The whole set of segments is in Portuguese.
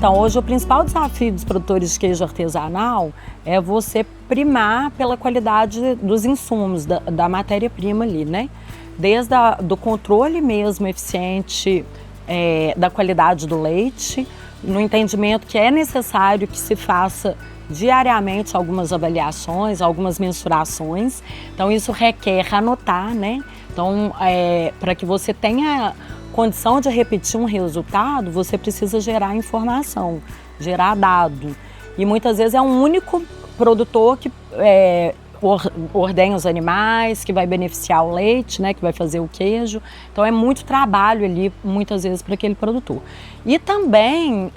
Então, hoje o principal desafio dos produtores de queijo artesanal é você primar pela qualidade dos insumos, da matéria-prima ali, né? Desde do controle mesmo eficiente da qualidade do leite, no entendimento que é necessário que se faça diariamente algumas avaliações, algumas mensurações. Então, isso requer anotar, né? Então, para que você tenha condição de repetir um resultado, você precisa gerar informação, gerar dado. E muitas vezes é um único produtor que ordenha os animais, que vai beneficiar o leite, né, que vai fazer o queijo. Então é muito trabalho ali, muitas vezes, para aquele produtor. E também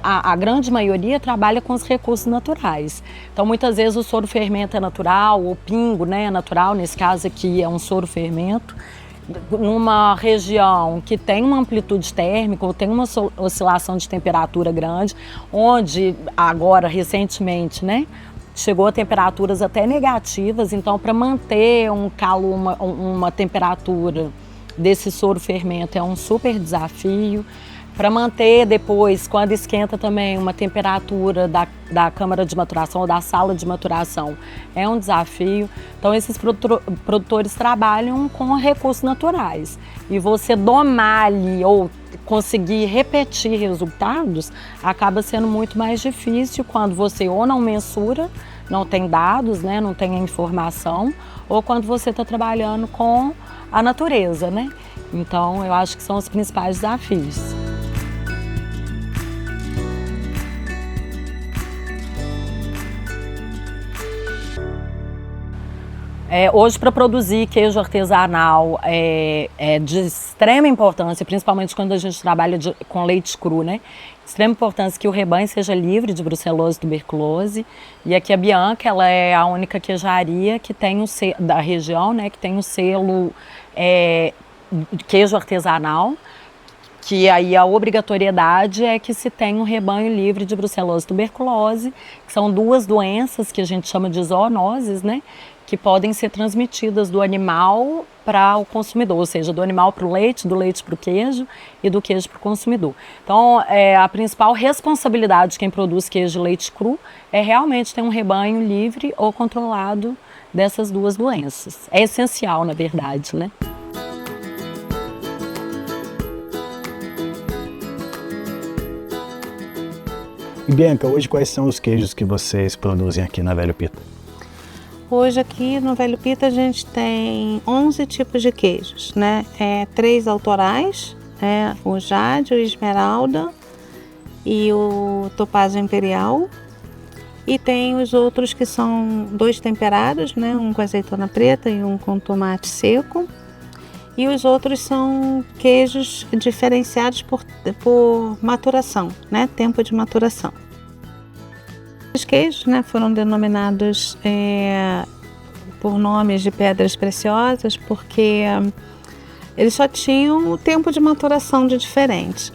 a grande maioria trabalha com os recursos naturais. Então muitas vezes o soro fermento é natural, o pingo, né, é natural, nesse caso aqui é um soro fermento. Numa região que tem uma amplitude térmica ou tem uma oscilação de temperatura grande, onde agora, recentemente, né, chegou a temperaturas até negativas, então para manter um calor, uma temperatura desse soro fermento é um super desafio. Para manter depois, quando esquenta também, uma temperatura da câmara de maturação ou da sala de maturação é um desafio. Então esses produtores trabalham com recursos naturais. E você domar ali ou conseguir repetir resultados acaba sendo muito mais difícil quando você ou não mensura, não tem dados, né, não tem a informação, ou quando você está trabalhando com a natureza, né? Então eu acho que são os principais desafios. Hoje, para produzir queijo artesanal é de extrema importância, principalmente quando a gente trabalha com leite cru, né? Extrema importância que o rebanho seja livre de brucelose e tuberculose. E aqui a Bianca, ela é a única queijaria que tem da região, né? Que tem o selo queijo artesanal, que aí a obrigatoriedade é que se tenha um rebanho livre de brucelose e tuberculose, que são duas doenças que a gente chama de zoonoses, né? Que podem ser transmitidas do animal para o consumidor, ou seja, do animal para o leite, do leite para o queijo e do queijo para o consumidor. Então, a principal responsabilidade de quem produz queijo de leite cru é realmente ter um rebanho livre ou controlado dessas duas doenças. É essencial, na verdade, né? E Bianca, hoje quais são os queijos que vocês produzem aqui na Velho Pita? Hoje aqui no Velho Pita a gente tem 11 tipos de queijos, né? 3 autorais, o Jade, o Esmeralda e o Topázio Imperial. E tem os outros que são 2 temperados, né? Um com azeitona preta e um com tomate seco. E os outros são queijos diferenciados por maturação, né? Tempo de maturação. Os queijos, né, foram denominados por nomes de pedras preciosas porque eles só tinham o tempo de maturação de diferente.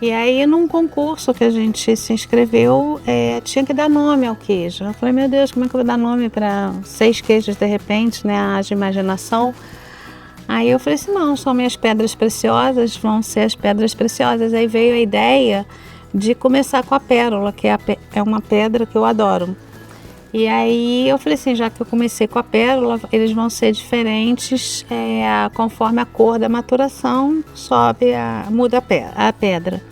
E aí, num concurso que a gente se inscreveu, tinha que dar nome ao queijo. Eu falei, meu Deus, como é que eu vou dar nome para 6 queijos de repente, né? Haja imaginação. Aí eu falei assim, não, são minhas pedras preciosas, vão ser as pedras preciosas. Aí veio a ideia de começar com a pérola, que é uma pedra que eu adoro. E aí eu falei assim, já que eu comecei com a pérola, eles vão ser diferentes conforme a cor da maturação, muda a pedra.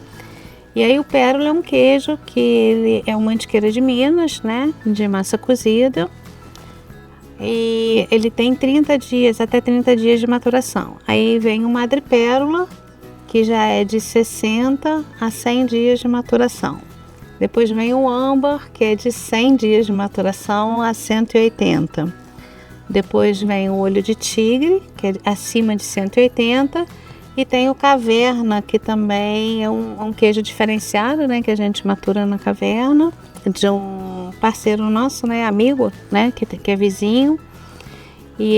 E aí o pérola é um queijo que ele é uma mantiqueira de Minas, né, de massa cozida. E ele tem 30 dias, até 30 dias de maturação. Aí vem o madrepérola, que já é de 60 a 100 dias de maturação. Depois vem o âmbar, que é de 100 dias de maturação a 180. Depois vem o olho de tigre, que é acima de 180. E tem o caverna, que também é um queijo diferenciado, né, que a gente matura na caverna, de um parceiro nosso, né, amigo, né, que é vizinho. E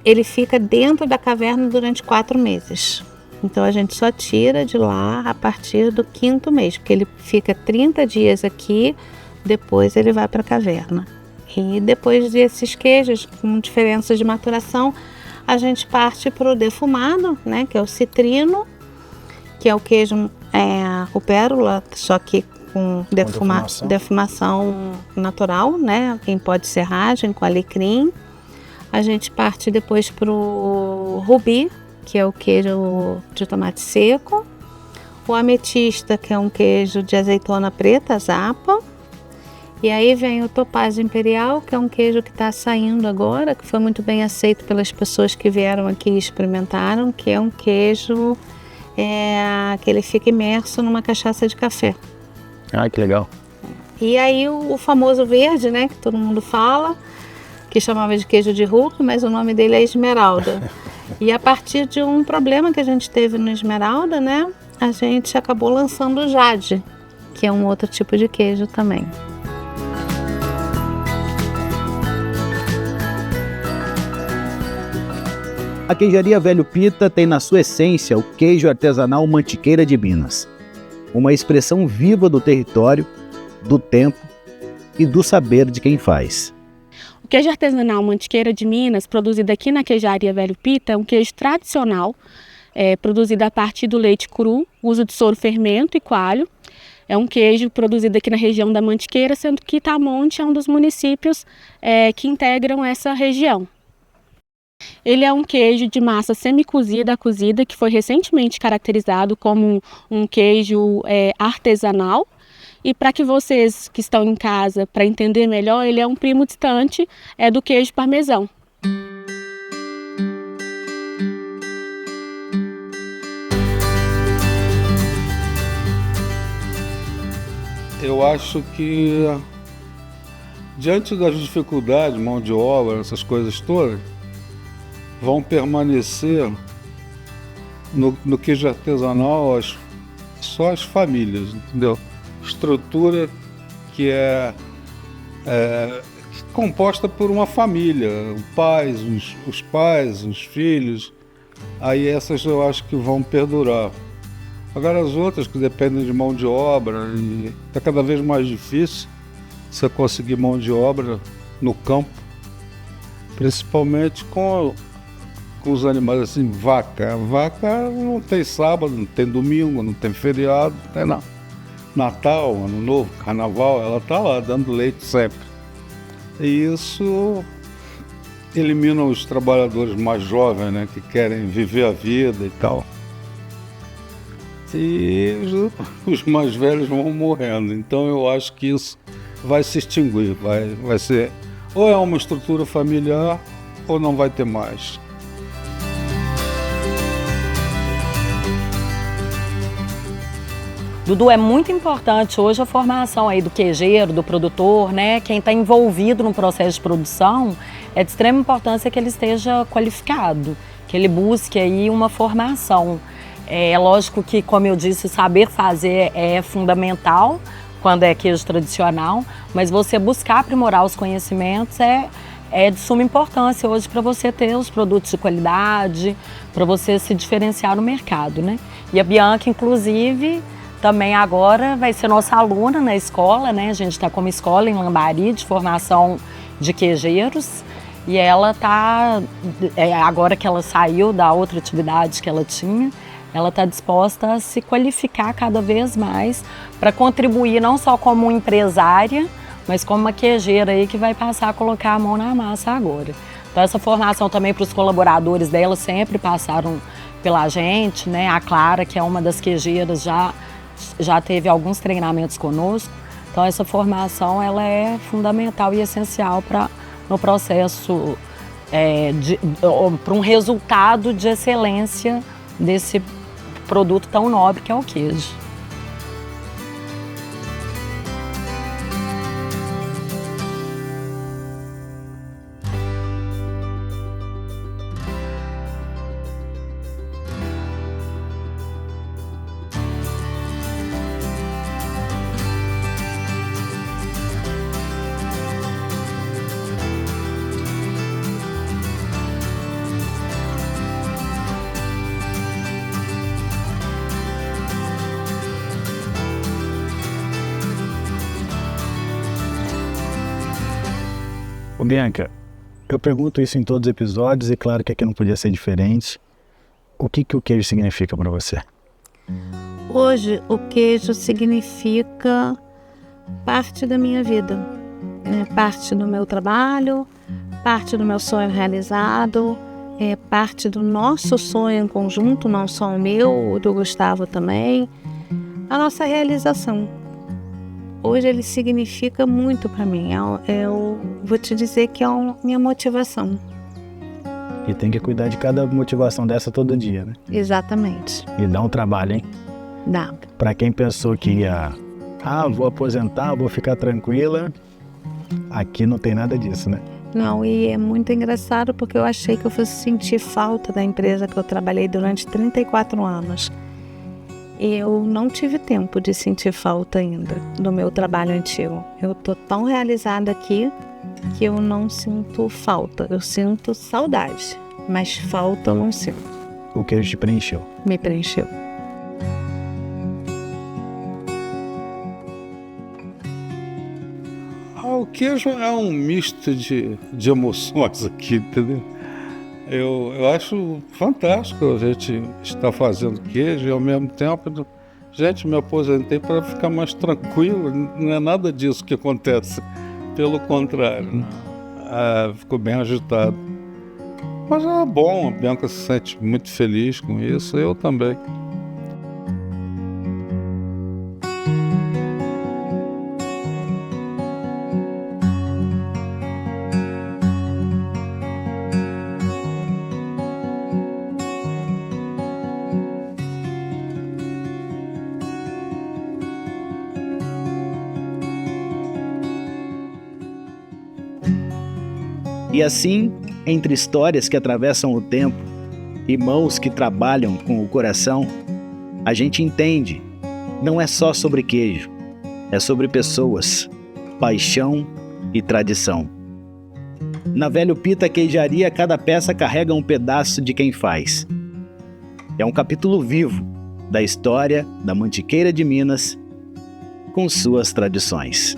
ele fica dentro da caverna durante 4 meses. Então a gente só tira de lá a partir do 5º mês, porque ele fica 30 dias aqui, depois ele vai para a caverna. E depois desses queijos com diferenças de maturação, a gente parte para o defumado, né, que é o citrino. que é o queijo, o pérola, só que com defumação natural, né? Em pó de serragem, com alecrim. A gente parte depois para o rubi, que é o queijo de tomate seco. O ametista, que é um queijo de azeitona preta, zapa. E aí vem o topázio imperial, que é um queijo que está saindo agora, que foi muito bem aceito pelas pessoas que vieram aqui e experimentaram, que é um queijo que ele fica imerso numa cachaça de café. Ah, que legal. E aí o famoso verde, né, que todo mundo fala, que chamava de queijo de Hulk, mas o nome dele é esmeralda. E a partir de um problema que a gente teve no esmeralda, né, a gente acabou lançando o jade, que é um outro tipo de queijo também. A queijaria Velho Pita tem na sua essência o queijo artesanal Mantiqueira de Minas, uma expressão viva do território, do tempo e do saber de quem faz. O queijo artesanal Mantiqueira de Minas, produzido aqui na queijaria Velho Pita, é um queijo tradicional, produzido a partir do leite cru, uso de soro fermento e coalho. É um queijo produzido aqui na região da Mantiqueira, sendo que Itamonte é um dos municípios que integram essa região. Ele é um queijo de massa semi-cozida a cozida, que foi recentemente caracterizado como um queijo artesanal. E para que vocês que estão em casa, para entender melhor, ele é um primo distante do queijo parmesão. Eu acho que, diante das dificuldades, mão de obra, essas coisas todas, vão permanecer no queijo artesanal só as famílias, entendeu? Estrutura que é composta por uma família, os pais, os filhos, aí essas eu acho que vão perdurar. Agora as outras que dependem de mão de obra, e está cada vez mais difícil você conseguir mão de obra no campo, principalmente com os animais, assim, vaca. A vaca não tem sábado, não tem domingo, não tem feriado, não tem nada. Natal, Ano Novo, Carnaval, ela está lá dando leite sempre. E isso elimina os trabalhadores mais jovens, né, que querem viver a vida e tal. E os mais velhos vão morrendo. Então eu acho que isso vai se extinguir, vai ser ou é uma estrutura familiar ou não vai ter mais. Dudu, é muito importante hoje a formação aí do queijeiro, do produtor, né? Quem está envolvido no processo de produção, é de extrema importância que ele esteja qualificado, que ele busque aí uma formação. É lógico que, como eu disse, saber fazer é fundamental quando é queijo tradicional, mas você buscar aprimorar os conhecimentos é de suma importância hoje para você ter os produtos de qualidade, para você se diferenciar no mercado, né? E a Bianca, inclusive, também agora vai ser nossa aluna na escola, né? A gente está como escola em Lambari de formação de queijeiros e ela está, agora que ela saiu da outra atividade que ela tinha, ela está disposta a se qualificar cada vez mais para contribuir não só como empresária, mas como uma queijeira aí que vai passar a colocar a mão na massa agora. Então essa formação também para os colaboradores dela sempre passaram pela gente, né? A Clara, que é uma das queijeiras, já teve alguns treinamentos conosco. Então essa formação ela é fundamental e essencial no processo para um resultado de excelência desse produto tão nobre que é o queijo. Ô Bianca, eu pergunto isso em todos os episódios e claro que aqui não podia ser diferente. O que o queijo significa para você? Hoje, o queijo significa parte da minha vida, né? Parte do meu trabalho, parte do meu sonho realizado, parte do nosso sonho em conjunto, não só o meu, o do Gustavo também, a nossa realização. Hoje ele significa muito para mim, eu vou te dizer que é a minha motivação. E tem que cuidar de cada motivação dessa todo dia, né? Exatamente. E dá um trabalho, hein? Dá. Pra quem pensou que ia, vou aposentar, vou ficar tranquila, aqui não tem nada disso, né? Não, e é muito engraçado porque eu achei que eu fosse sentir falta da empresa que eu trabalhei durante 34 anos. Eu não tive tempo de sentir falta ainda do meu trabalho antigo. Eu tô tão realizada aqui que eu não sinto falta. Eu sinto saudade, mas falta eu não sinto. O queijo te preencheu. Me preencheu. O queijo é um misto de emoções aqui, entendeu? Eu acho fantástico a gente estar fazendo queijo e ao mesmo tempo, gente, me aposentei para ficar mais tranquilo, não é nada disso que acontece, pelo contrário, ficou bem agitado. Mas é bom, a Bianca se sente muito feliz com isso, eu também. E assim, entre histórias que atravessam o tempo e mãos que trabalham com o coração, a gente entende, não é só sobre queijo, é sobre pessoas, paixão e tradição. Na Velho Pita Queijaria, cada peça carrega um pedaço de quem faz. É um capítulo vivo da história da Mantiqueira de Minas com suas tradições.